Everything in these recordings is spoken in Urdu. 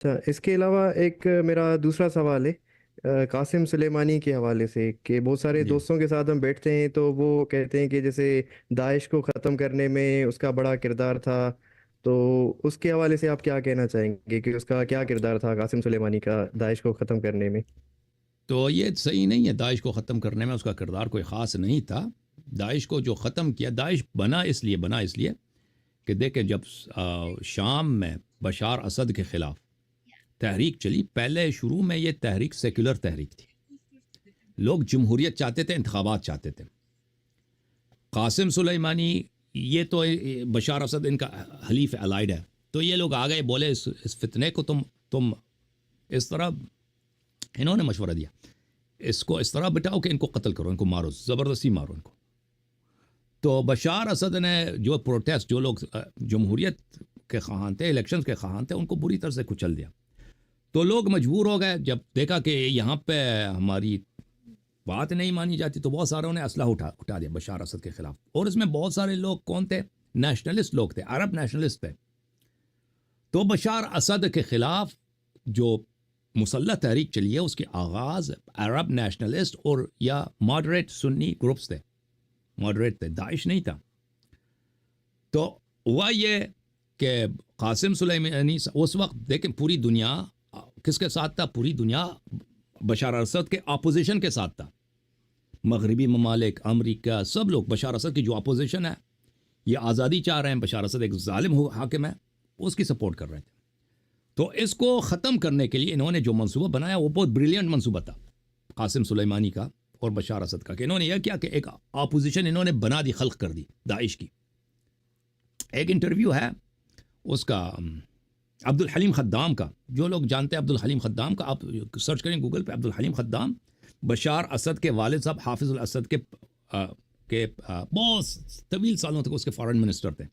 اچھا، اس کے علاوہ ایک میرا دوسرا سوال ہے قاسم سلیمانی کے حوالے سے، کہ بہت سارے جی دوستوں کے ساتھ ہم بیٹھتے ہیں تو وہ کہتے ہیں کہ جیسے داعش کو ختم کرنے میں اس کا بڑا کردار تھا، تو اس کے حوالے سے آپ کیا کہنا چاہیں گے کہ اس کا کیا کردار تھا قاسم سلیمانی کا داعش کو ختم کرنے میں؟ تو یہ صحیح نہیں ہے، داعش کو ختم کرنے میں اس کا کردار کوئی خاص نہیں تھا. داعش کو جو ختم کیا، داعش بنا اس لیے کہ دیکھیں جب شام میں بشار اسد کے خلاف تحریک چلی، پہلے شروع میں یہ تحریک سیکولر تحریک تھی، لوگ جمہوریت چاہتے تھے، انتخابات چاہتے تھے. قاسم سلیمانی یہ تو بشار اسد ان کا حلیف الائڈ ہے، تو یہ لوگ آ گئے بولے اس فتنے کو تم اس طرح، انہوں نے مشورہ دیا اس کو اس طرح بٹاؤ کہ ان کو قتل کرو، ان کو مارو، زبردستی مارو ان کو. تو بشار اسد نے جو پروٹیسٹ، جو لوگ جمہوریت کے خواہاں تھے، الیکشنز کے خواہاں تھے، ان کو بری طرح سے کچل دیا. تو لوگ مجبور ہو گئے، جب دیکھا کہ یہاں پہ ہماری بات نہیں مانی جاتی، تو بہت ساروں نے اسلحہ اٹھا دیا بشار اسد کے خلاف. اور اس میں بہت سارے لوگ کون تھے؟ نیشنلسٹ لوگ تھے، عرب نیشنلسٹ تھے. تو بشار اسد کے خلاف جو مسلح تحریک چلی ہے، اس کی آغاز عرب نیشنلسٹ اور یا ماڈریٹ سنی گروپس تھے، ماڈریٹ تھے، داعش نہیں تھا. تو ہوا یہ کہ قاسم سلیمانی اس وقت دیکھیں پوری دنیا کس کے ساتھ تھا؟ پوری دنیا بشار اسد کے اپوزیشن کے ساتھ تھا. مغربی ممالک، امریکہ، سب لوگ بشار اسد کی جو اپوزیشن ہے، یہ آزادی چاہ رہے ہیں، بشار اسد ایک ظالم حاکم ہے، اس کی سپورٹ کر رہے تھے. تو اس کو ختم کرنے کے لیے انہوں نے جو منصوبہ بنایا وہ بہت بریلینٹ منصوبہ تھا قاسم سلیمانی کا اور بشار اسد کا، کہ انہوں نے یہ کیا کہ ایک اپوزیشن انہوں نے بنا دی، خلق کر دی داعش کی. ایک انٹرویو ہے اس کا عبد الحلیم خدام کا، جو لوگ جانتے ہیں عبد الحلیم خدام کا، آپ سرچ کریں گوگل پہ عبد الحلیم خدام، بشار اسد کے والد صاحب حافظ الاسد کے بہت طویل سالوں تک اس کے فارن منسٹر تھے.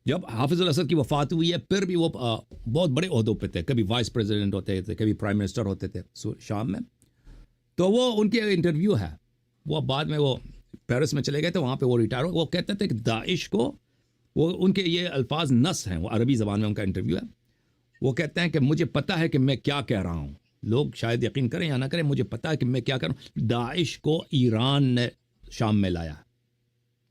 جب حافظ الاسد کی وفات ہوئی ہے، پھر بھی وہ بہت بڑے عہدوں پہ تھے، کبھی وائس پریزیڈنٹ ہوتے تھے، کبھی پرائم منسٹر ہوتے تھے شام میں. تو وہ ان کے انٹرویو ہے، وہ بعد میں وہ پیرس میں چلے گئے تھے، وہاں پہ وہ ریٹائر ہو. وہ کہتے تھے کہ داعش کو، وہ ان کے یہ الفاظ نص ہیں، وہ عربی زبان میں ان کا انٹرویو ہے. وہ کہتے ہیں کہ مجھے پتہ ہے کہ میں کیا کہہ رہا ہوں، لوگ شاید یقین کریں یا نہ کریں، مجھے پتہ ہے کہ میں کیا کہہ رہا ہوں. داعش کو ایران نے شام میں لایا،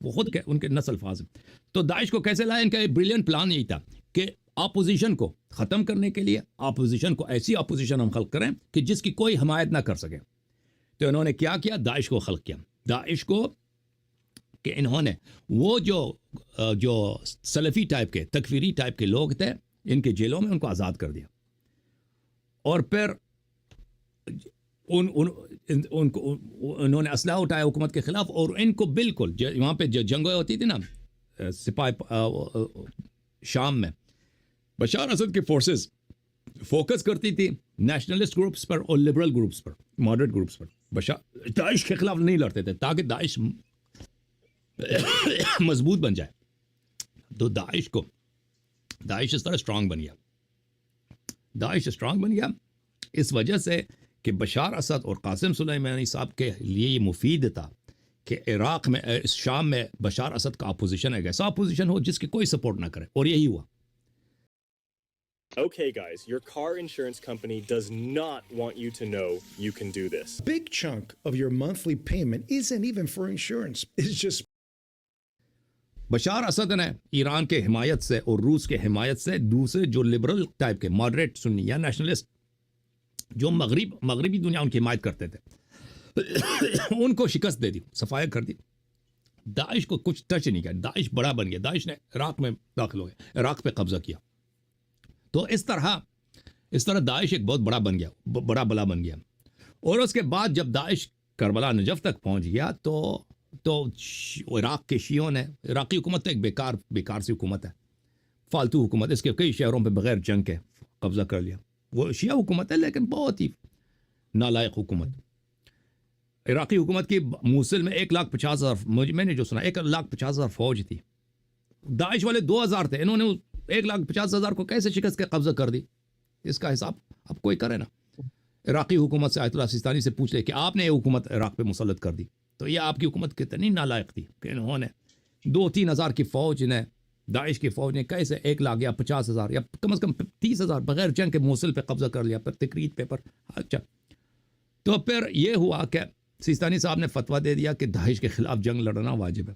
وہ خود ان کے نص الفاظ ہیں. تو داعش کو کیسے لایا؟ ان کا ایک بریلینٹ پلان یہی تھا کہ اپوزیشن کو ختم کرنے کے لیے، اپوزیشن کو ایسی اپوزیشن ہم خلق کریں کہ جس کی کوئی حمایت نہ کر سکے. تو انہوں نے کیا کیا؟ داعش کو خلق کیا. داعش کو کہ انہوں نے وہ جو سلفی ٹائپ کے، تکفیری ٹائپ کے لوگ تھے ان کے جیلوں میں، ان کو آزاد کر دیا. اور پھر ان کو انہوں نے اسلحہ اٹھایا حکومت کے خلاف، اور ان کو بالکل وہاں پہ جنگیں ہوتی تھی نا سپاہی شام میں، بشار اسد کی فورسز فوکس کرتی تھی نیشنلسٹ گروپس پر اور لبرل گروپس پر، ماڈریٹ گروپس پر. داعش کے خلاف نہیں لڑتے تھے تاکہ داعش مضبوط بن جائے. تو داعش اس طرح اسٹرانگ بن گیا اس وجہ سے کہ بشار اسد اور قاسم سلیمانی صاحب کے لیے یہ مفید تھا کہ عراق میں، اس شام میں بشار اسد کا اپوزیشن ہے، ایسا اپوزیشن ہو جس کی کوئی سپورٹ نہ کرے، اور یہی ہوا. Okay, guys, your car insurance company does not want you to know you can do this. Big chunk of your monthly payment isn't even for insurance. It's just Bashar Asad نے ایران کے حمایت سے اور روس کے حمایت سے دوسرے جو لبرل ٹائپ کے ماڈریٹ سنی یا نیشنلسٹ جو مغربی دنیا ان کی حمایت کرتے تھے ان کو شکست دے دی، صفائی کر دی. داعش کو کچھ ٹچ نہیں کیا. داعش بڑا بن گیا، داعش نے عراق میں داخل ہو گیا، عراق پہ قبضہ کیا. تو اس طرح داعش ایک بہت بڑا بلا بن گیا. اور اس کے بعد جب داعش کربلا نجف تک پہنچ گیا تو عراق کے شیعوں نے، عراقی حکومت ایک بیکار سی حکومت ہے، فالتو حکومت، اس کے کئی شہروں پہ بغیر جنگ کے قبضہ کر لیا. وہ شیعہ حکومت ہے لیکن بہت ہی نالائق حکومت. عراقی حکومت کی موصل میں 1,50,000، میں نے جو سنا 1,50,000 فوج تھی. داعش والے 2,000 تھے، انہوں نے 1,50,000 کو کیسے شکست کے قبضہ کر دی؟ اس کا حساب اب کوئی کرے نا. عراقی حکومت سے آیت اللہ سیستانی سے پوچھ لے کہ آپ نے یہ حکومت عراق پہ مسلط کر دی، تو یہ آپ کی حکومت کتنی نالائق تھی کہ انہوں نے 2-3 ہزار کی فوج نے داعش کی فوج نے کیسے 1 لاکھ یا 50,000 یا کم از کم 30,000 بغیر جنگ کے موصل پہ قبضہ کر لیا، پھر تکریت پہ پر. اچھا تو پھر یہ ہوا کہ سیستانی صاحب نے فتویٰ دے دیا کہ داعش کے خلاف جنگ لڑنا واجب ہے.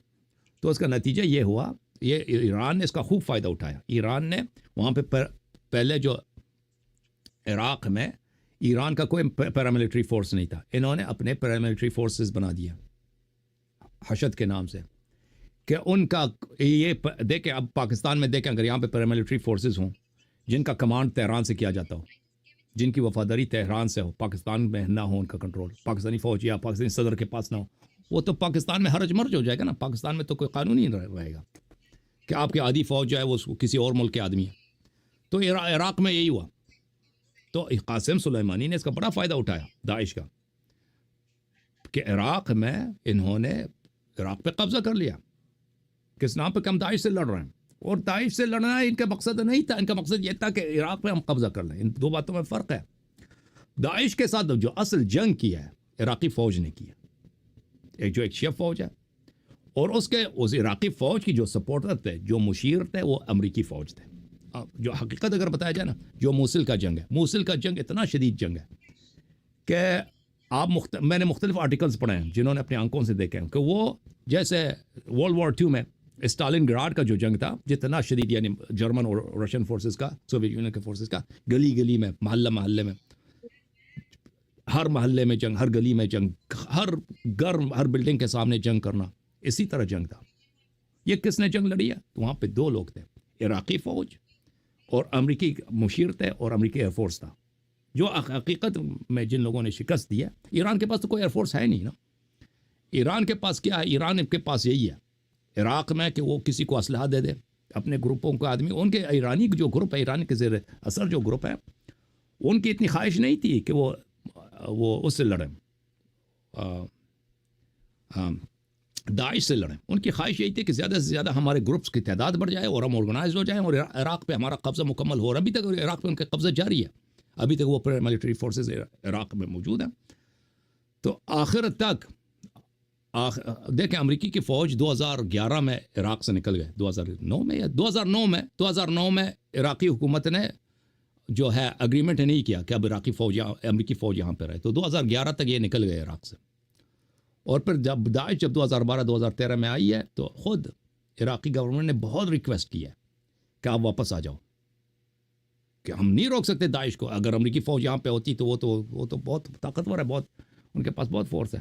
تو اس کا نتیجہ یہ ہوا، یہ ایران نے اس کا خوب فائدہ اٹھایا. ایران نے وہاں پہ پہلے جو عراق میں ایران کا کوئی پیراملٹری فورس نہیں تھا، انہوں نے اپنے پیراملٹری فورسز بنا دیا حشد کے نام سے، کہ ان کا یہ دیکھیں. اب پاکستان میں دیکھیں اگر یہاں پہ پیراملٹری فورسز ہوں جن کا کمانڈ تہران سے کیا جاتا ہو، جن کی وفاداری تہران سے ہو، پاکستان میں نہ ہو ان کا کنٹرول، پاکستانی فوج یا پاکستانی صدر کے پاس نہ ہو، وہ تو پاکستان میں حرج مرج ہو جائے گا نا. پاکستان میں تو کوئی قانون ہی نہیں رہے گا کہ آپ کی آدھی فوج جو ہے وہ کسی اور ملک کے آدمی ہے. تو عراق میں یہی ہوا. تو قاسم سلیمانی نے اس کا بڑا فائدہ اٹھایا داعش کا، کہ عراق میں انہوں نے عراق پہ قبضہ کر لیا. کس نام پہ کہ ہم داعش سے لڑ رہے ہیں، اور داعش سے لڑنا ان کا مقصد نہیں تھا. ان کا مقصد یہ تھا کہ عراق پہ ہم قبضہ کر لیں. ان دو باتوں میں فرق ہے. داعش کے ساتھ جو اصل جنگ کی ہے عراقی فوج نے کی ہے، ایک شیعہ فوج ہے، اور اس عراقی فوج کی جو سپورٹر تھے، جو مشیر تھے، وہ امریکی فوج تھے. جو حقیقت اگر بتایا جائے نا، جو موصل کا جنگ ہے، موصل کا جنگ اتنا شدید جنگ ہے کہ آپ میں نے مختلف آرٹیکلز پڑھے ہیں جنہوں نے اپنی آنکھوں سے دیکھے ہیں کہ وہ جیسے ورلڈ وار 2 میں اسٹالن گراڈ کا جو جنگ تھا جتنا شدید، یعنی جرمن اور رشین فورسز کا، سوویت یونین کے فورسز کا، گلی گلی میں، محلے میں، ہر محلے میں جنگ، ہر گلی میں جنگ، ہر گھر، ہر بلڈنگ کے سامنے جنگ کرنا، اسی طرح جنگ تھا. یہ کس نے جنگ لڑی ہے؟ وہاں پہ 2 لوگ تھے، عراقی فوج اور امریکی مشیر تھے اور امریکی ایئر فورس تھا. جو حقیقت میں جن لوگوں نے شکست دی ہے، ایران کے پاس تو کوئی ایئر فورس ہے نہیں نا. ایران کے پاس کیا ہے؟ ایران کے پاس یہی ہے عراق میں کہ وہ کسی کو اسلحہ دے دے، اپنے گروپوں کو آدمی، ان کے ایرانی جو گروپ ہے، ایران کے زیر اثر جو گروپ ہے، ان کی اتنی خواہش نہیں تھی کہ وہ اس سے لڑیں، داعش سے لڑیں. ان کی خواہش یہی تھی کہ زیادہ سے زیادہ ہمارے گروپس کی تعداد بڑھ جائے اور ہم آرگنائز ہو جائیں اور عراق پہ ہمارا قبضہ مکمل ہو. اور ابھی تک عراق پہ ان کا قبضہ جاری ہے، ابھی تک وہ پیراملٹری فورسز عراق میں موجود ہیں. تو آخر تک دیکھیں امریکی کی فوج 2011 میں عراق سے نکل گئے، 2009 میں عراقی حکومت نے جو ہے اگریمنٹ نہیں کیا کہ اب امریکی فوج یہاں پہ رہے. تو 2011 تک یہ نکل گئے عراق سے. اور پھر جب داعش 2012-2013 میں آئی ہے تو خود عراقی گورنمنٹ نے بہت ریکویسٹ کی ہے کہ آپ واپس آ جاؤ، کہ ہم نہیں روک سکتے داعش کو. اگر امریکی فوج یہاں پہ ہوتی تو وہ تو بہت طاقتور ہے، بہت ان کے پاس بہت فورس ہے.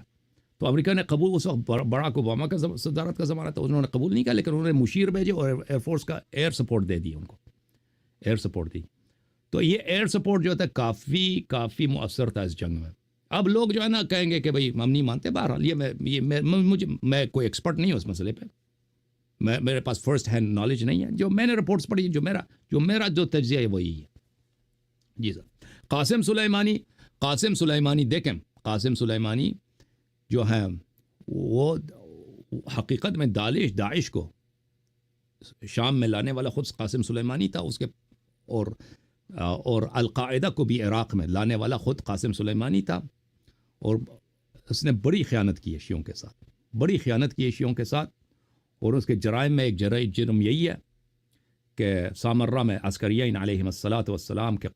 تو امریکہ نے قبول، اس وقت براک اوباما کا صدارت کا زمانہ تھا، انہوں نے قبول نہیں کیا، لیکن انہوں نے مشیر بھیجے اور ایئر فورس کا ایئر سپورٹ دے دی، ان کو ایئر سپورٹ دی. تو یہ ایئر سپورٹ جو تھا کافی مؤثر تھا اس جنگ میں. اب لوگ جو ہے نا کہیں گے کہ بھائی ہم نہیں مانتے. بہرحال میں کوئی ایکسپرٹ نہیں ہوں اس مسئلے پہ، میرے پاس فرسٹ ہینڈ نالج نہیں ہے. جو میں نے رپورٹس پڑھی، جو میرا تجزیہ ہے وہی ہے. جی سر. قاسم سلیمانی دیکھیں، قاسم سلیمانی جو ہے وہ حقیقت میں داعش کو شام میں لانے والا خود قاسم سلیمانی تھا، اس کے اور القاعدہ کو بھی عراق میں لانے والا خود قاسم سلیمانی تھا. اور اس نے بڑی خیانت کی ہے شیعوں کے ساتھ، بڑی خیانت کی ہے شیعوں کے ساتھ. اور اس کے جرائم میں ایک جرم یہی ہے کہ سامرہ میں عسکریین علیہم الصلاۃ والسلام کے